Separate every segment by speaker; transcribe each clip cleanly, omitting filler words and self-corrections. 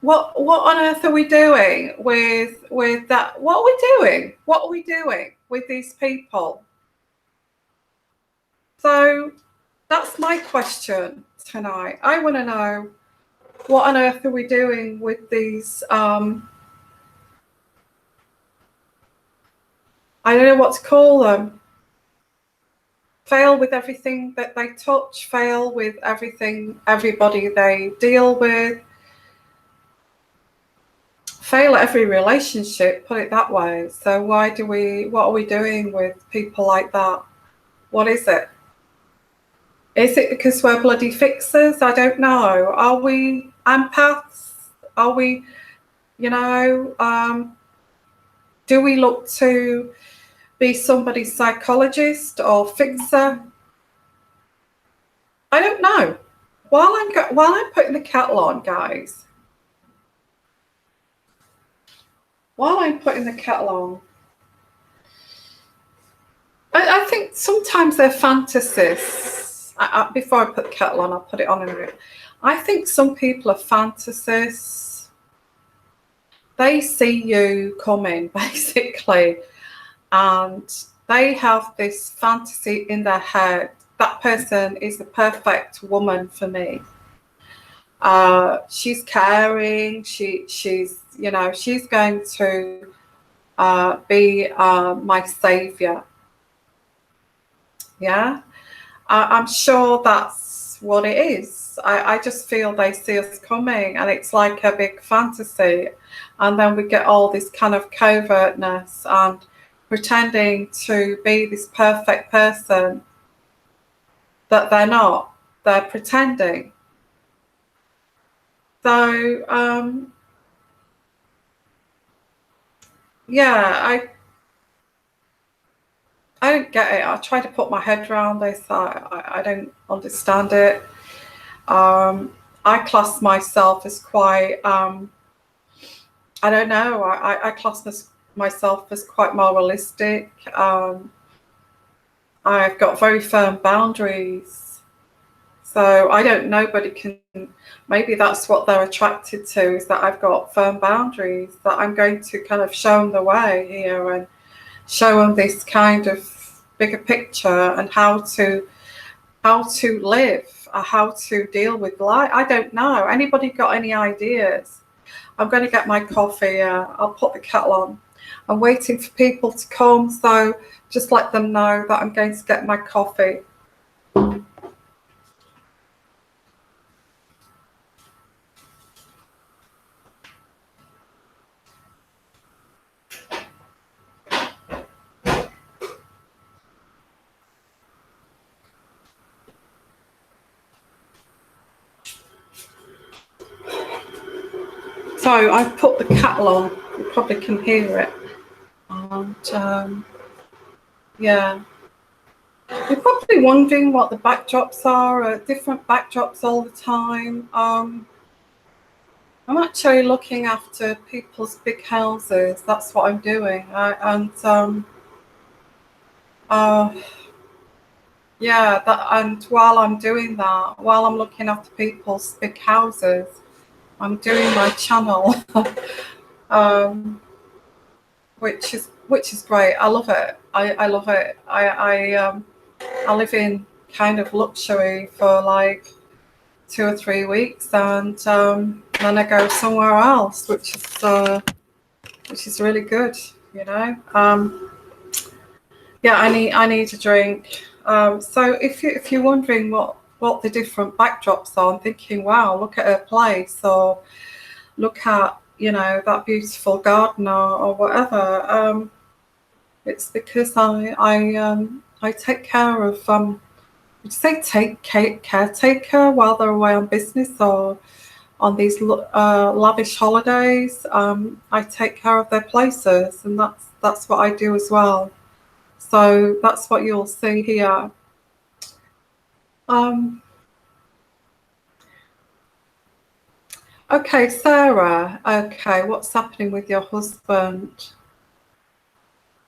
Speaker 1: on earth are we doing with that? What are we doing? What are we doing with these people? So that's my question tonight. I want to know, what on earth are we doing with these? I don't know what to call them. Fail with everything that they touch, fail with everybody they deal with, fail at every relationship, put it that way. So what are we doing with people like that? What is it? Is it because we're bloody fixers? I don't know. Are we empaths? Are we, do we look to be somebody's psychologist or fixer? I don't know. While I'm putting the kettle on, guys, I think sometimes they're fantasists. Before I put the kettle on, I'll put it on in a minute. I think some people are fantasists. They see you coming, basically, and they have this fantasy in their head. That person is the perfect woman for me. She's caring. She's going to be my savior. Yeah, I'm sure that's what it is. I just feel they see us coming, and it's like a big fantasy, and then we get all this kind of covertness and pretending to be this perfect person that they're not. They're pretending. So yeah, I don't get it. I try to put my head around this. I don't understand it. I class myself as quite, I don't know, I class myself as quite moralistic. I've got very firm boundaries. So I don't, nobody can, maybe that's what they're attracted to, is that I've got firm boundaries, that I'm going to kind of show them the way here and show them this kind of bigger picture and how to live, how to deal with life. I don't know. Anybody got any ideas? I'm going to get my coffee. I'll put the kettle on. I'm waiting for people to come, so just let them know that I'm going to get my coffee. So I've put the kettle on. You probably can hear it. And yeah. You're probably wondering what the backdrops are, different backdrops all the time. I'm actually looking after people's big houses. That's what I'm doing. Yeah, and while I'm doing that, while I'm looking after people's big houses, I'm doing my channel, which is great. I love it. I love it. I live in kind of luxury for like 2 or 3 weeks, and then I go somewhere else, which is really good. Yeah, I need a drink. So if you're wondering what the different backdrops are, I'm thinking, wow, look at her place, or look at that beautiful garden, or whatever. It's because I take care of would you say caretaker while they're away on business or on these lavish holidays. I take care of their places, and that's what I do as well. So that's what you'll see here. Okay, Sarah. Okay, what's happening with your husband?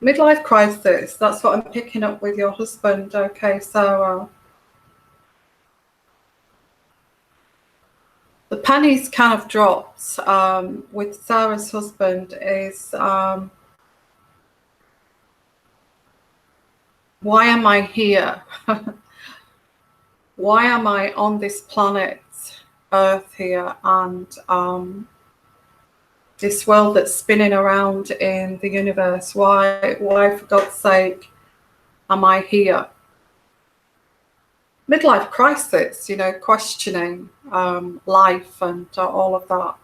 Speaker 1: Midlife crisis. That's what I'm picking up with your husband. Okay, Sarah. the pennies kind of dropped with Sarah's husband is why am I here? Why am I on this planet Earth here, and this world that's spinning around in the universe? Why for God's sake am I here? Midlife crisis, you know, questioning life and all of that.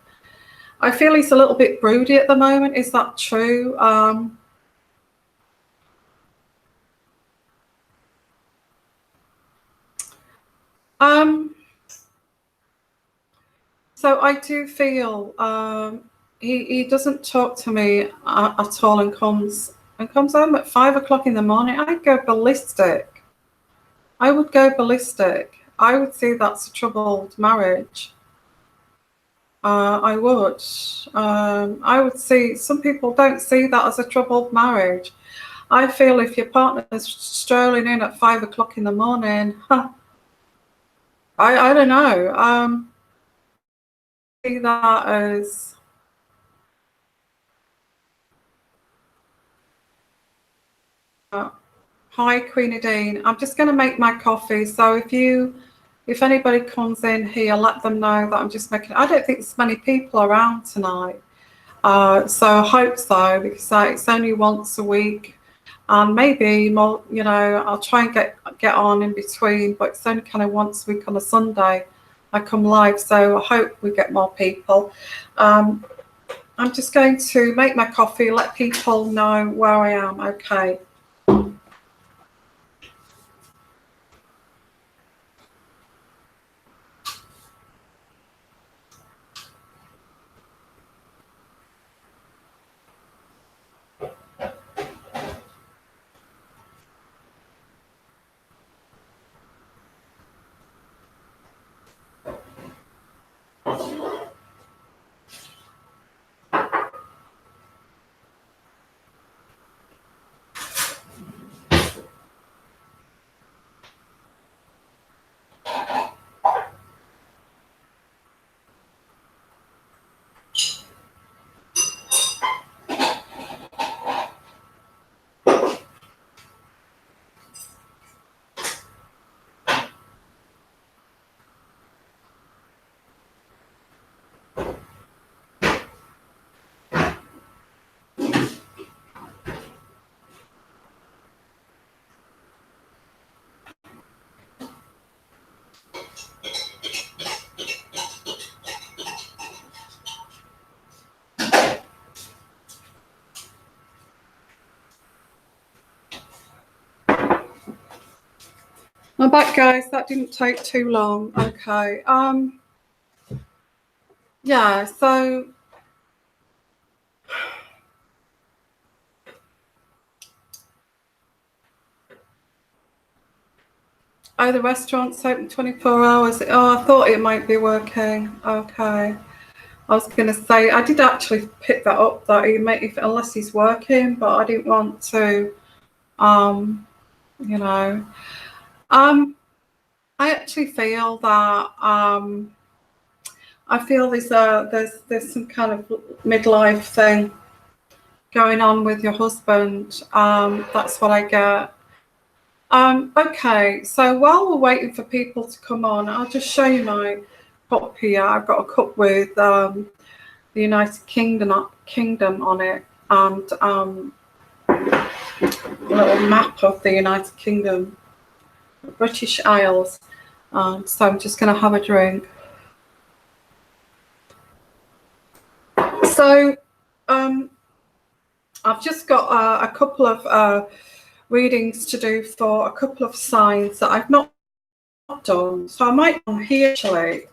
Speaker 1: I feel he's a little bit broody at the moment. Is that true? So I do feel he doesn't talk to me at all, and comes home at 5 o'clock in the morning. I'd go ballistic. I would go ballistic. I would say that's a troubled marriage. I would. I would see, some people don't see that as a troubled marriage. I feel if your partner's strolling in at 5 o'clock in the morning, I don't know. See that as hi, Queenie Dean. I'm just going to make my coffee. So if anybody comes in here, let them know that I'm just making. I don't think there's many people around tonight. So I hope so, because it's only once a week, and maybe more. You know, I'll try and get on in between, but it's only kind of once a week on a Sunday I come live. So I hope we get more people. I'm just going to make my coffee, let people know where I am. Okay. I'm back, guys. That didn't take too long. Okay. Yeah, so the restaurant's open 24 hours. Oh, I thought it might be working. Okay. I was going to say, I did actually pick that up, that he may, unless he's working, but I didn't want to, you know. I actually feel that I feel there's some kind of midlife thing going on with your husband. That's what I get. Okay, so while we're waiting for people to come on, I'll just show you my cup here. I've got a cup with the United Kingdom on it, and a little map of the United Kingdom, the British Isles. So I'm just going to have a drink. So I've just got a couple of readings to do for a couple of signs that I've not done. So I might on here actually.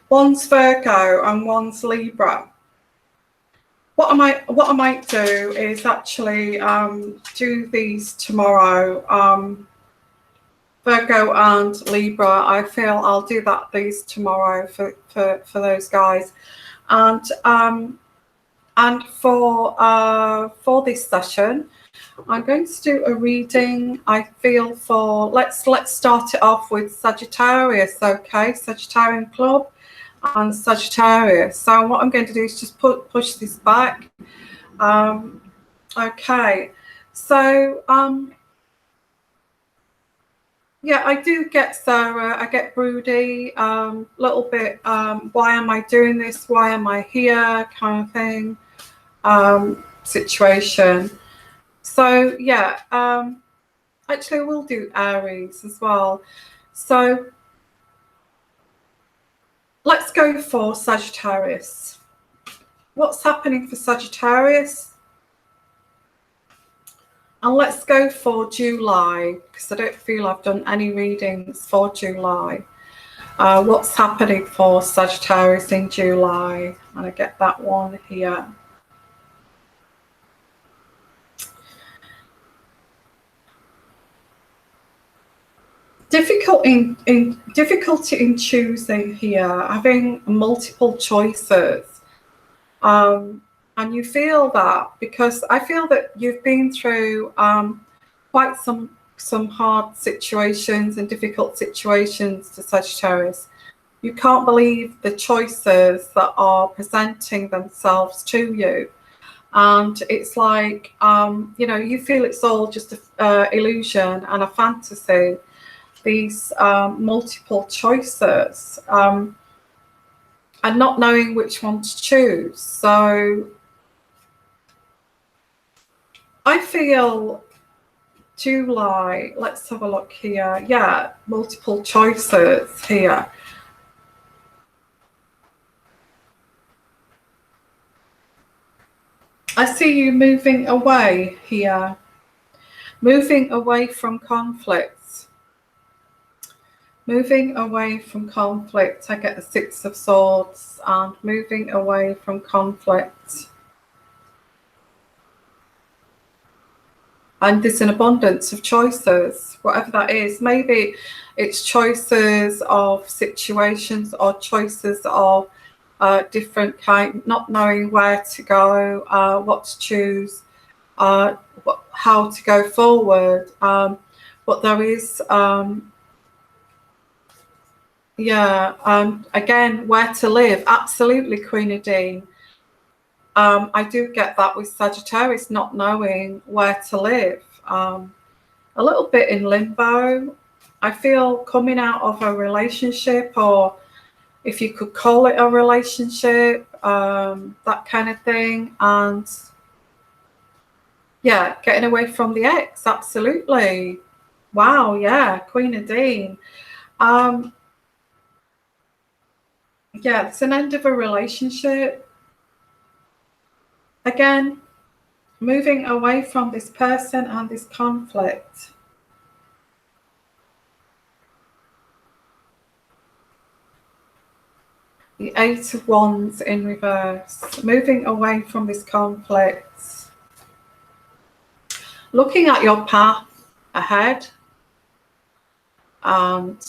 Speaker 1: One's Virgo and one's Libra. What I might do is actually do these tomorrow. Virgo and Libra. I feel I'll do these tomorrow for those guys, and for this session, I'm going to do a reading, I feel, for, let's start it off with Sagittarius, okay? Sagittarian Club and Sagittarius. So what I'm going to do is just push this back. Okay, so yeah, I do get Sarah, I get broody, little bit, why am I doing this? Why am I here? Kind of thing, situation. So yeah, actually we'll do Aries as well. So let's go for Sagittarius. What's happening for Sagittarius? And let's go for July, because I don't feel I've done any readings for July. What's happening for Sagittarius in July? And I get that one here. Difficulty in choosing here, having multiple choices. And you feel that, because I feel that you've been through quite some hard situations and difficult situations to Sagittarius. You can't believe the choices that are presenting themselves to you. And it's like, you know, you feel it's all just an illusion and a fantasy, these multiple choices, and not knowing which one to choose. So I feel July, let's have a look here. Yeah, multiple choices here. I see you moving away here, moving away from conflicts. Moving away from conflict. I get the Six of Swords, and moving away from conflict. And there's an abundance of choices, whatever that is. Maybe it's choices of situations or choices of different kind, not knowing where to go, what to choose, how to go forward. But there is, again, where to live. Absolutely, Queen Nadine. I do get that with Sagittarius, not knowing where to live. A little bit in limbo. I feel coming out of a relationship, or if you could call it a relationship, that kind of thing. And yeah, getting away from the ex. Absolutely. Wow, yeah, Queen Nadine. Yeah, it's an end of a relationship. Again, moving away from this person and this conflict. The Eight of Wands in reverse. Moving away from this conflict. Looking at your path ahead. And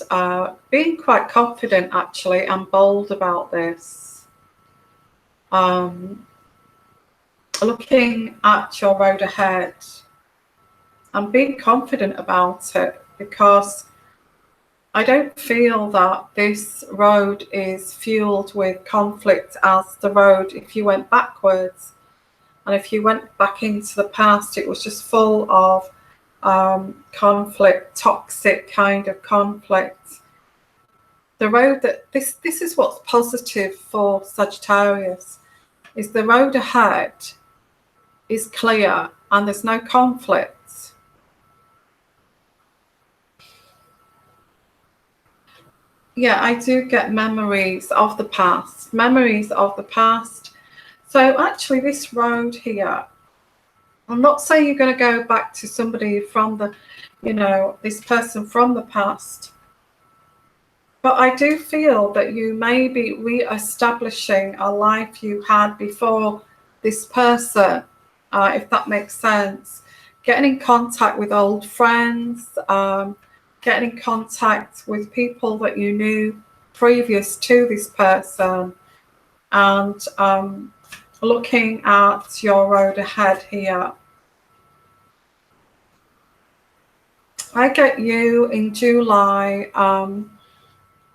Speaker 1: being quite confident, actually, and bold about this. Looking at your road ahead and being confident about it, because I don't feel that this road is fueled with conflict as the road if you went backwards. And if you went back into the past, it was just full of conflict, toxic kind of conflict. The road that this is what's positive for Sagittarius, is the road ahead is clear and there's no conflict. Yeah, I do get memories of the past. Memories of the past. So actually this road here, I'm not saying you're going to go back to somebody from the, you know, this person from the past. But I do feel that you may be re-establishing a life you had before this person, if that makes sense. Getting in contact with old friends, getting in contact with people that you knew previous to this person, and looking at your road ahead here. I get you in July.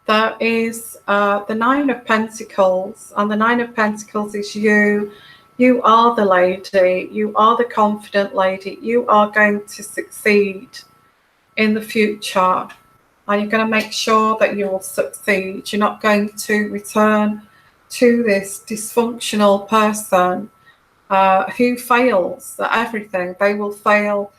Speaker 1: There is the Nine of Pentacles, and the Nine of Pentacles is you. You are the lady. You are the confident lady. You are going to succeed in the future, and you're going to make sure that you will succeed. You're not going to return to this dysfunctional person who fails at everything. They will fail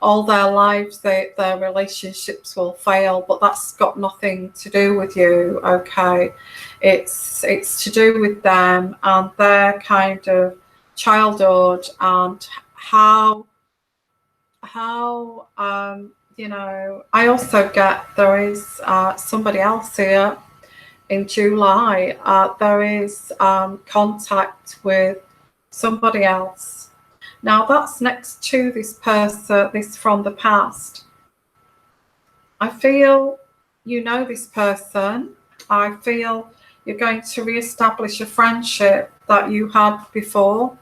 Speaker 1: all their lives, their relationships will fail, but that's got nothing to do with you, okay? It's to do with them and their kind of childhood and how you know. I also get there is somebody else here in July. There is contact with somebody else. Now that's next to this person, this from the past. I feel you know this person. I feel you're going to re-establish a friendship that you had before.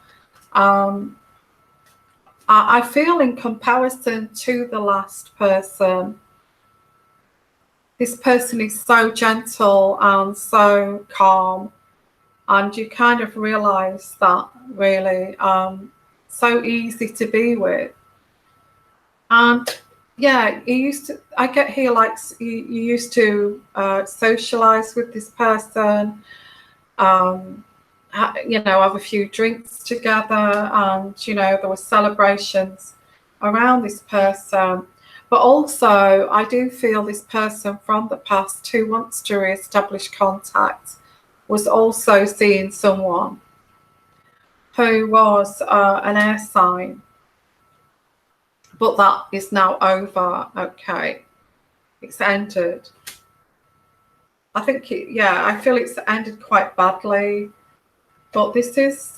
Speaker 1: I feel in comparison to the last person, this person is so gentle and so calm, and you kind of realize that really so easy to be with. And yeah, I get here like you used to socialize with this person, you know, have a few drinks together, and you know there were celebrations around this person. But also I do feel this person from the past who wants to re-establish contact was also seeing someone who was an air sign, but that is now over. Okay, it's ended. I think yeah, I feel it's ended quite badly. But this is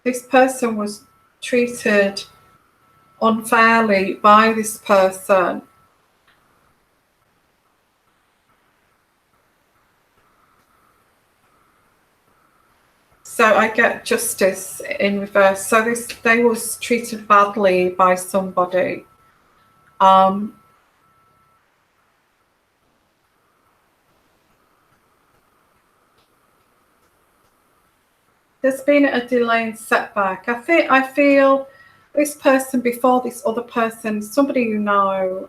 Speaker 1: this person was treated unfairly by this person. So I get justice in reverse. So they was treated badly by somebody. There's been a delay and setback. I feel this person before this other person, somebody you know,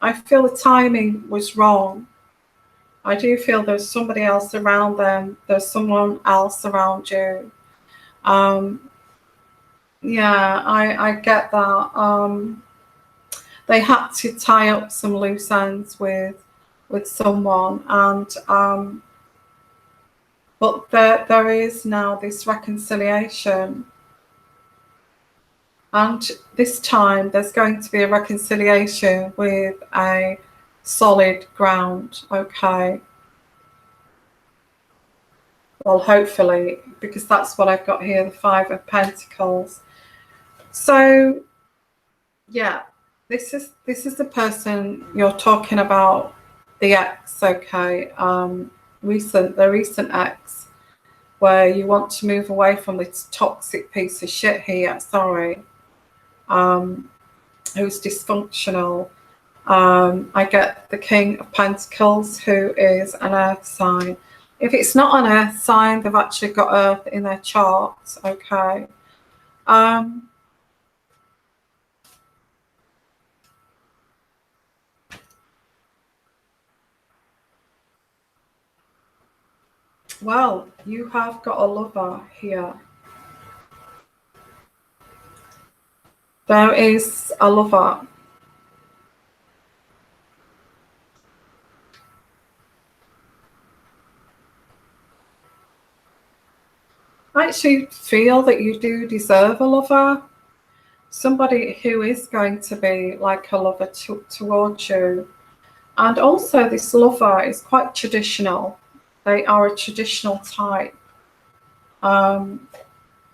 Speaker 1: I feel the timing was wrong. I do feel there's somebody else around them. There's someone else around you. Yeah, I get that. They had to tie up some loose ends with someone, and but there is now this reconciliation, and this time there's going to be a reconciliation with a solid ground. Okay. Well, hopefully, because that's what I've got here, the Five of Pentacles. So yeah, this is the person you're talking about, the ex, okay? The recent ex, where you want to move away from this toxic piece of shit here, sorry, who's dysfunctional. I get the King of Pentacles, who is an earth sign. If it's not an earth sign, they've actually got earth in their charts, okay? Well, you have got a lover here. There is a lover. I actually feel that you do deserve a lover. Somebody who is going to be like a lover towards you. And also this lover is quite traditional. They are a traditional type. And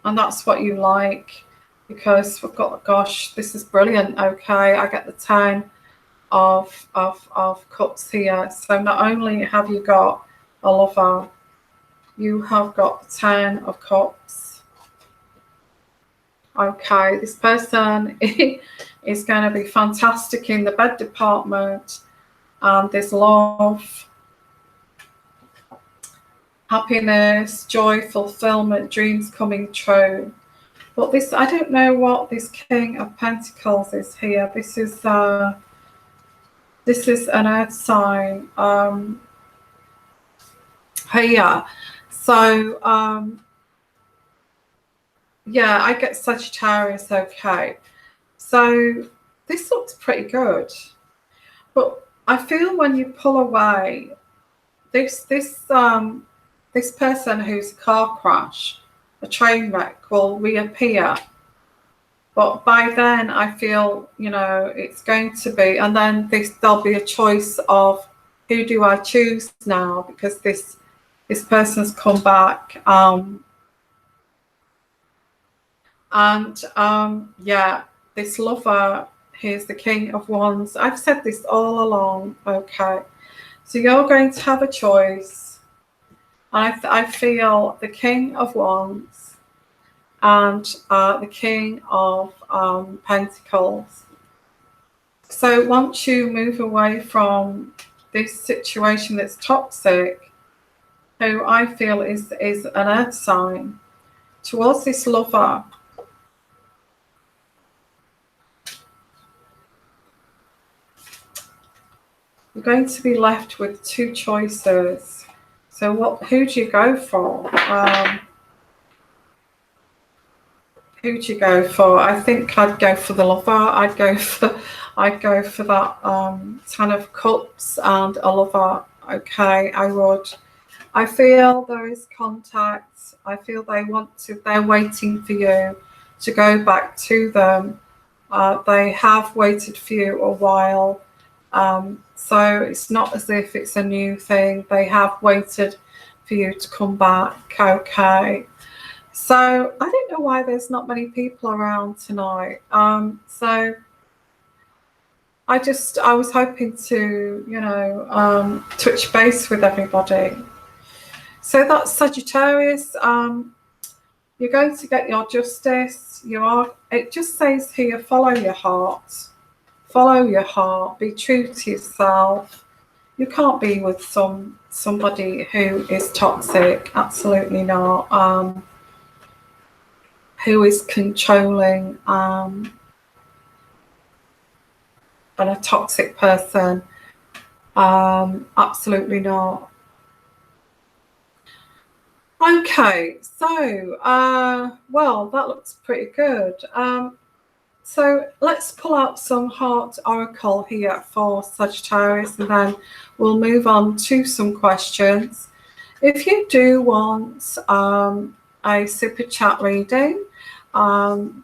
Speaker 1: that's what you like, because we've got, gosh, this is brilliant. Okay, I get the 10 of cups here. So not only have you got a lover, you have got the 10 of cups. Okay, this person is going to be fantastic in the bed department. There's love, happiness, joy, fulfillment, dreams coming true. But this, I don't know what this King of Pentacles is here. This is an earth sign here. So yeah, I get Sagittarius. Okay, so this looks pretty good, but I feel when you pull away, this person who's a car crash, a train wreck, will reappear. But by then, I feel, you know, it's going to be, and then there'll be a choice of who do I choose now, because this person's come back. Yeah, this lover, here's the King of Wands. I've said this all along. Okay, so you're going to have a choice. I feel the King of Wands and the King of Pentacles. So once you move away from this situation that's toxic, who I feel is an earth sign, towards this lover, you're going to be left with two choices. So who do you go for? Who do you go for? I think I'd go for the lover. I'd go for that 10 of Cups and a lover. Okay, I would. I feel there is contact. I feel they're waiting for you to go back to them. They have waited for you a while. So it's not as if it's a new thing. They have waited for you to come back. Okay. So I don't know why there's not many people around tonight. So I was hoping to, you know, touch base with everybody. So that's Sagittarius. You're going to get your justice. It just says here, follow your heart. Follow your heart. Be true to yourself. You can't be with somebody who is toxic. Absolutely not. Who is controlling and a toxic person. Absolutely not. Okay, so well, that looks pretty good. So let's pull out some heart oracle here for Sagittarius, and then we'll move on to some questions. If you do want a super chat reading,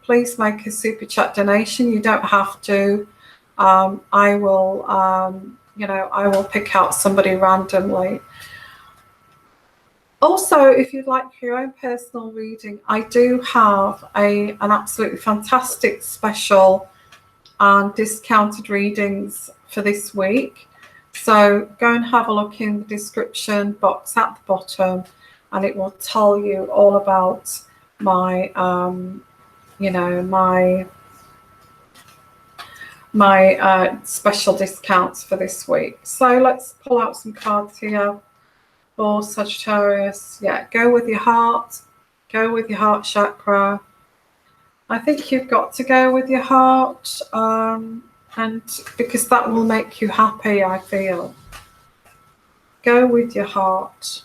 Speaker 1: please make a super chat donation. You don't have to. I will, I will pick out somebody randomly. Also, if you'd like your own personal reading, I do have an absolutely fantastic special and discounted readings for this week. So go and have a look in the description box at the bottom, and it will tell you all about my, my special discounts for this week. So let's pull out some cards here. For Sagittarius, yeah, go with your heart. Go with your heart chakra. I think you've got to go with your heart, and because that will make you happy, I feel. Go with your heart.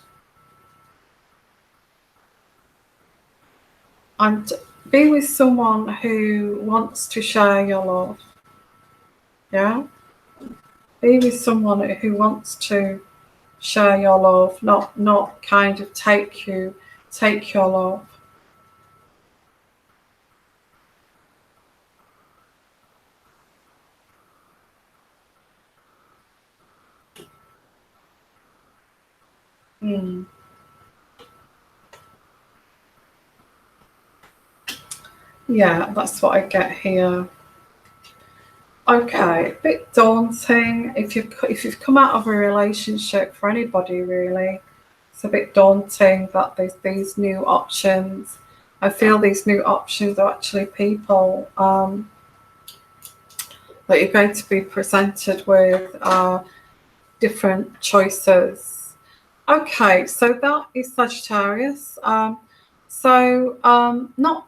Speaker 1: And be with someone who wants to share your love. Yeah? Be with someone who wants to share your love, not kind of take your love. Yeah, that's what I get here. Okay, a bit daunting. If you've come out of a relationship, for anybody really, it's a bit daunting that there's these new options I feel these new options are actually people that you're going to be presented with different choices. Okay, so that is Sagittarius. Not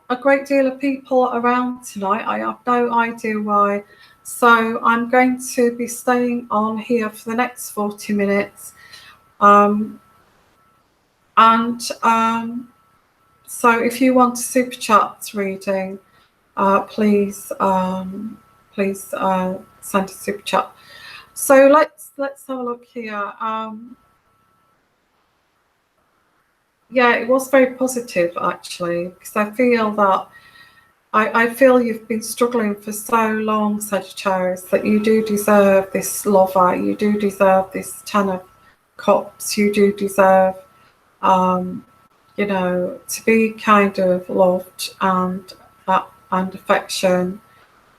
Speaker 1: a great deal of people around tonight. I have no idea why. So I'm going to be staying on here for the next 40 minutes. So if you want a super chat reading, please send a super chat. So let's have a look here. Yeah, it was very positive actually, because I feel that I feel you've been struggling for so long, Sagittarius, that you do deserve this lover. You do deserve this 10 of Cups. You do deserve, you know, to be kind of loved and affection.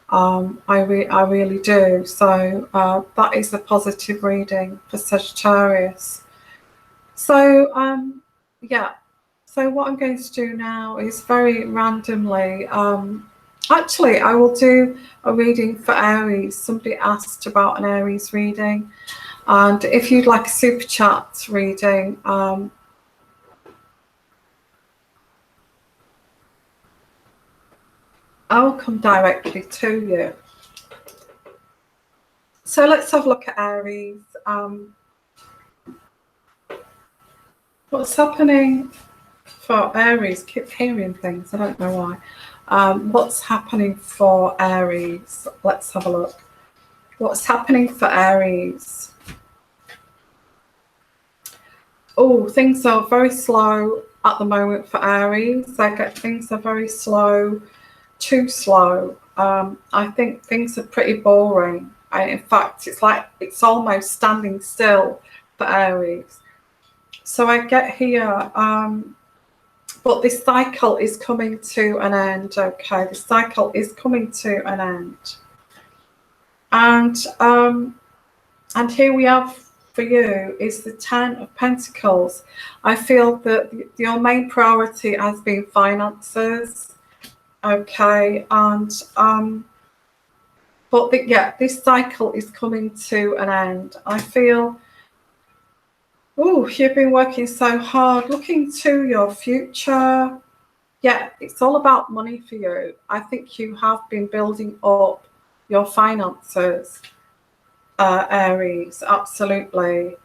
Speaker 1: I really do. So that is a positive reading for Sagittarius. So yeah. So what I'm going to do now is very randomly. Actually, I will do a reading for Aries. Somebody asked about an Aries reading, and if you'd like a super chat reading, I will come directly to you. So let's have a look at Aries. What's happening for Aries? Keep hearing things. I don't know why. What's happening for Aries? Let's have a look. What's happening for Aries? Oh, things are very slow at the moment for Aries. Things are very slow, too slow. I think things are pretty boring. In fact, it's like it's almost standing still for Aries. So I get here, but this cycle is coming to an end. Okay, the cycle is coming to an end, and here we have for you is the 10 of Pentacles. I feel that your main priority has been finances. Okay, and but yeah, this cycle is coming to an end. I feel, oh, you've been working so hard, looking to your future. Yeah, it's all about money for you. I think you have been building up your finances, Aries, absolutely.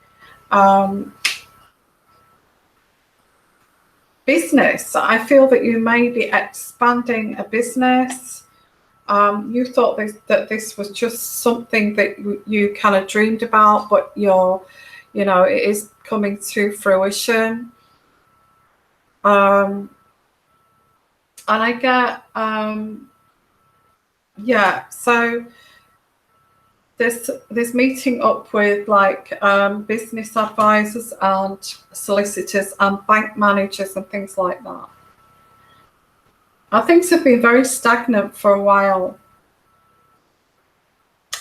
Speaker 1: Business, I feel that you may be expanding a business. You thought that this was just something that you kind of dreamed about, but it is coming to fruition. And I get, yeah, so there's meeting up with like business advisors and solicitors and bank managers and things like that. And things have been very stagnant for a while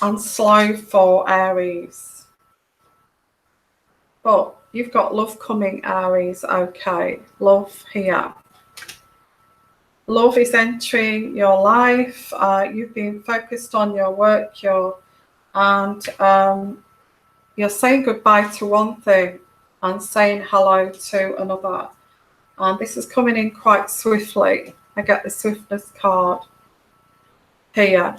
Speaker 1: and slow for Aries. But you've got love coming, Aries. Okay, love here. Love is entering your life. You've been focused on your work, and you're saying goodbye to one thing and saying hello to another. And this is coming in quite swiftly. I get the swiftness card here.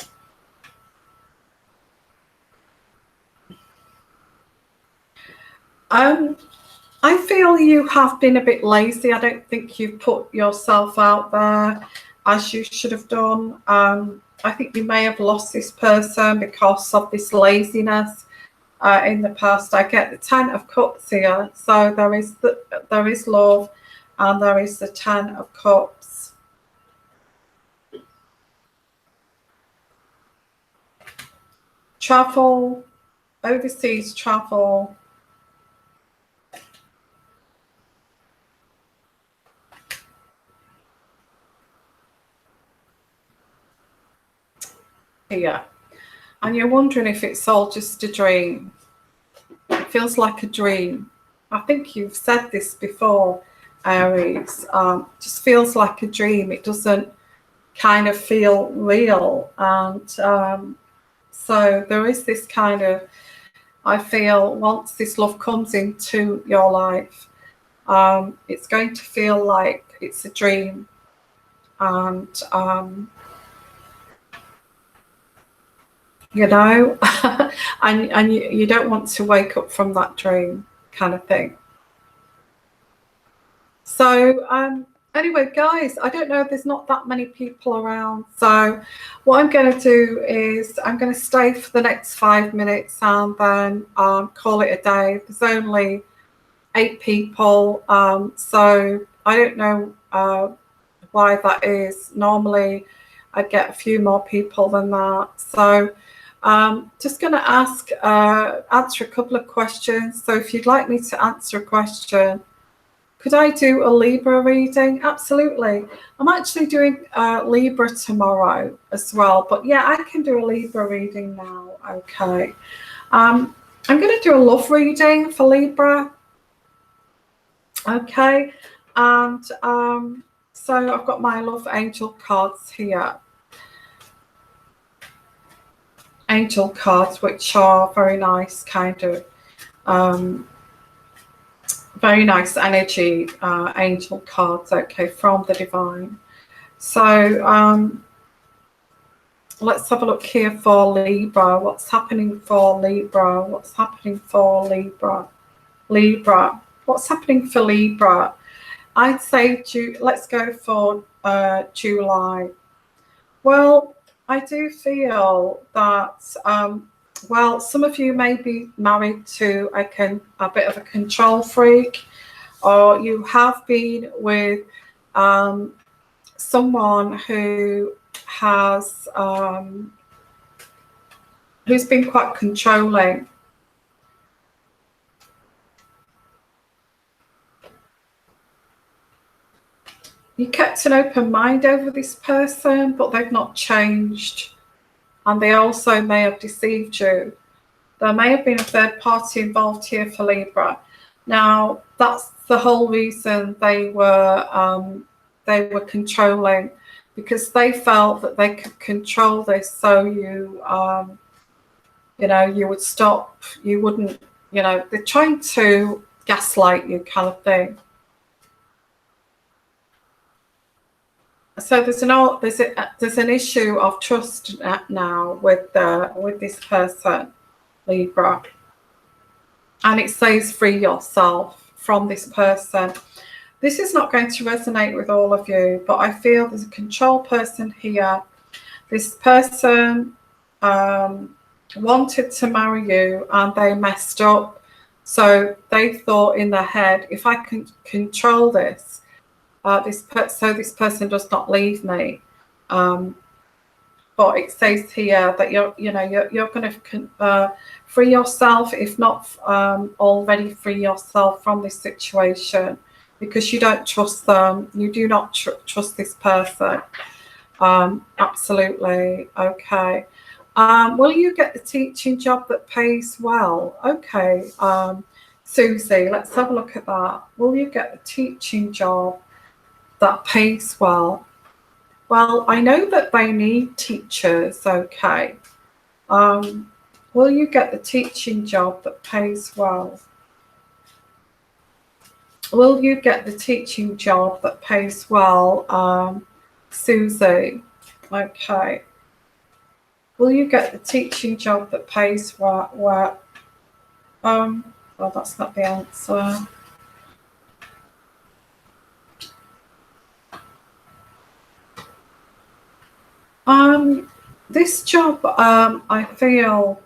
Speaker 1: I feel you have been a bit lazy. I don't think you've put yourself out there as you should have done. I think you may have lost this person because of this laziness in the past. I get the 10 of Cups here, so there is love, and there is the 10 of Cups. Travel, overseas travel. Here, and you're wondering if it's all just a dream. It feels like a dream. I think you've said this before, Aries. Just feels like a dream. It doesn't kind of feel real. And so there is this kind of, I feel, once this love comes into your life, it's going to feel like it's a dream. And you know, and you don't want to wake up from that dream, kind of thing. So anyway, guys, I don't know, there's not that many people around, so what I'm going to do is I'm going to stay for the next 5 minutes and then call it a day. There's only 8 people, so I don't know why that is. Normally I'd get a few more people than that. So just going to answer a couple of questions. So if you'd like me to answer a question, could I do a Libra reading? Absolutely. I'm actually doing Libra tomorrow as well. But yeah, I can do a Libra reading now. Okay. I'm going to do a love reading for Libra. Okay. And so I've got my love angel cards here. Angel cards, which are very nice, kind of very nice energy angel cards, okay, from the divine. So let's have a look here for Libra. What's happening for Libra? What's happening for Libra? Libra. What's happening for Libra? I'd say let's go for July. Well, I do feel that well, some of you may be married to a bit of a control freak, or you have been with someone who has who's been quite controlling. You kept an open mind over this person, but they've not changed. And they also may have deceived you. There may have been a third party involved here for Libra. Now, that's the whole reason they were controlling, because they felt that they could control this, so you know, you would stop, you wouldn't, you know, they're trying to gaslight you, kind of thing. So there's an issue of trust now with this person, Libra, and it says free yourself from this person. This is not going to resonate with all of you, but I feel there's a control person here. This person wanted to marry you and they messed up, so they thought in their head, if I can control this, so this person does not leave me. But it says here that you're going to free yourself, if not already free yourself from this situation, because you don't trust them. You do not trust this person. Absolutely. Okay. Will you get the teaching job that pays well? Okay. Susie, let's have a look at that. Will you get the teaching job that pays well? Well, I know that they need teachers, okay. Will you get the teaching job that pays well? Will you get the teaching job that pays well, Susie? Okay. Will you get the teaching job that pays well? Well, that's not the answer. This job, I feel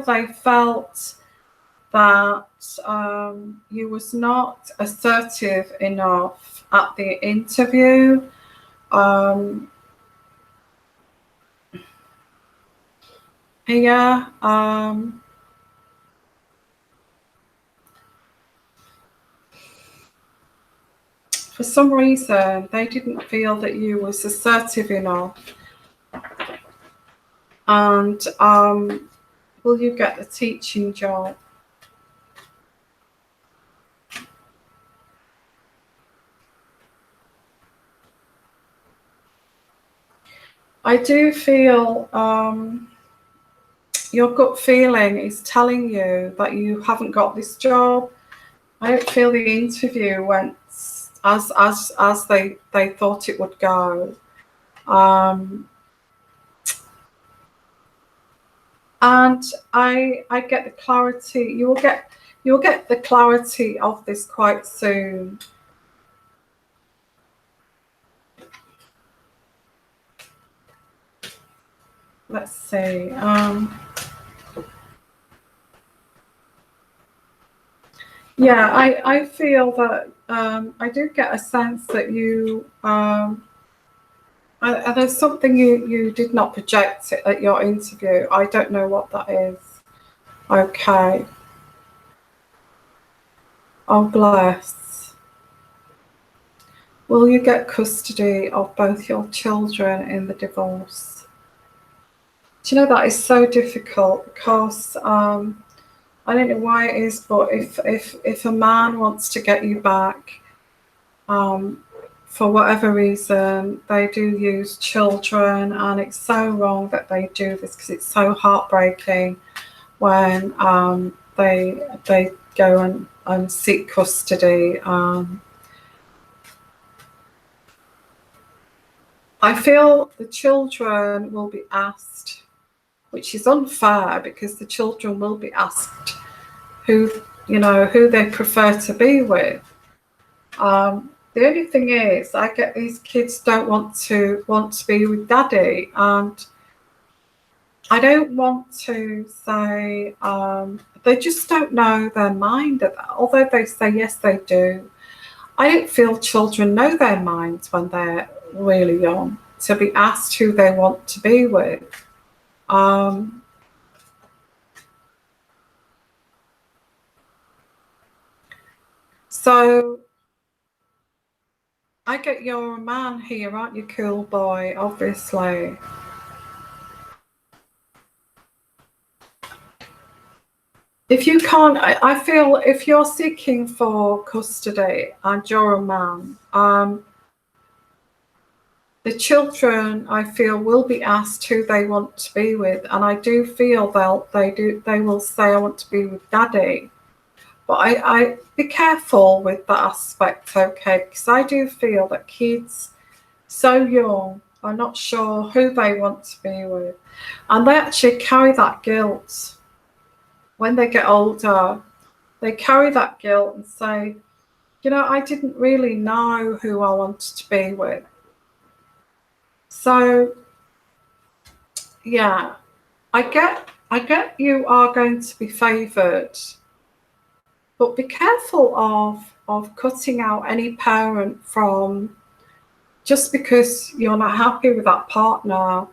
Speaker 1: they felt that you was not assertive enough at the interview. For some reason, they didn't feel that you was assertive enough. And will you get the teaching job? I do feel your gut feeling is telling you that you haven't got this job. I don't feel the interview went as they thought it would go. And I get the clarity. You'll get the clarity of this quite soon. Let's see. Yeah, I feel that I do get a sense that you there's something you did not project at your interview. I don't know what that is. Okay. Oh, bless. Will you get custody of both your children in the divorce? Do you know that is so difficult because I don't know why it is, but if a man wants to get you back, for whatever reason, they do use children, and it's so wrong that they do this because it's so heartbreaking when they go and seek custody. I feel the children will be asked, which is unfair because the children will be asked who they prefer to be with. The only thing is, I get these kids don't want to be with daddy, and I don't want to say they just don't know their mind. Although they say yes, they do. I don't feel children know their minds when they're really young to be asked who they want to be with. So I get you're a man here, aren't you, cool boy? Obviously. If you can't, I feel if you're seeking for custody and you're a man, the children, I feel, will be asked who they want to be with, and I do feel they will say, I want to be with daddy. But I be careful with that aspect, okay? Because I do feel that kids so young are not sure who they want to be with, and they actually carry that guilt when they get older. They carry that guilt and say, I didn't really know who I wanted to be with. So yeah, I get you are going to be favoured, but be careful of cutting out any parent from just because you're not happy with that partner.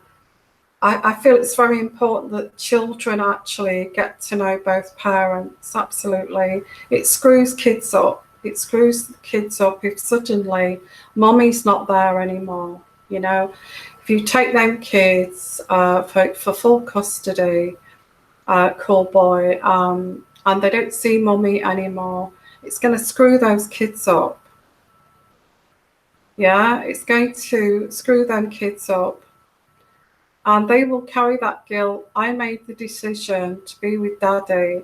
Speaker 1: I feel it's very important that children actually get to know both parents. Absolutely. It screws kids up. It screws the kids up if suddenly mommy's not there anymore. If you take them kids for full custody, cool boy, and they don't see mummy anymore, it's going to screw those kids up. Yeah, it's going to screw them kids up. And they will carry that guilt. I made the decision to be with daddy,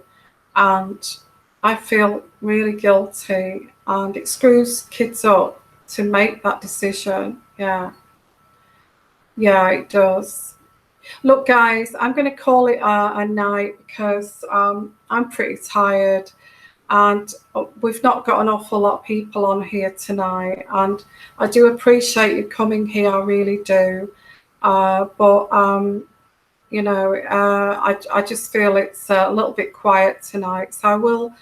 Speaker 1: and I feel really guilty. And it screws kids up to make that decision. Yeah. Yeah, it does. Look, guys, I'm going to call it a night because I'm pretty tired, and we've not got an awful lot of people on here tonight. And I do appreciate you coming here, I really do. But I just feel it's a little bit quiet tonight. So I will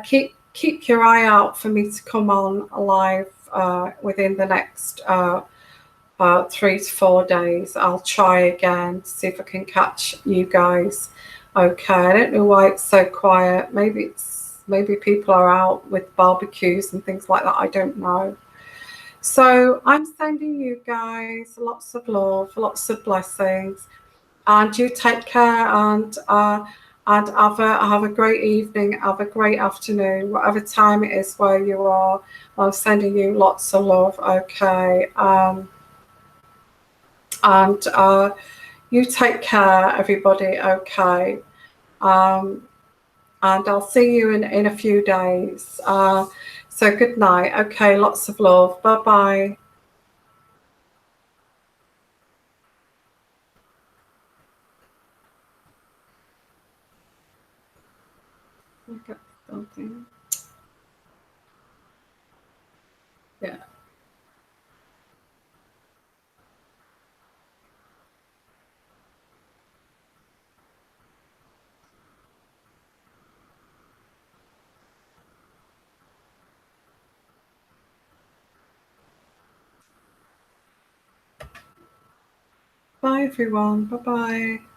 Speaker 1: keep your eye out for me to come on live within the next 3 to 4 days. I'll try again to see if I can catch you guys. Okay, I don't know why it's so quiet. Maybe people are out with barbecues and things like that. I don't know. So I'm sending you guys lots of love, lots of blessings, and you take care and have a great evening, have a great afternoon, whatever time it is where you are. I'm sending you lots of love. Okay. And you take care, everybody, okay? And I'll see you in a few days. So good night. Okay, lots of love. Bye-bye. I got something. Yeah. Bye, everyone. Bye-bye.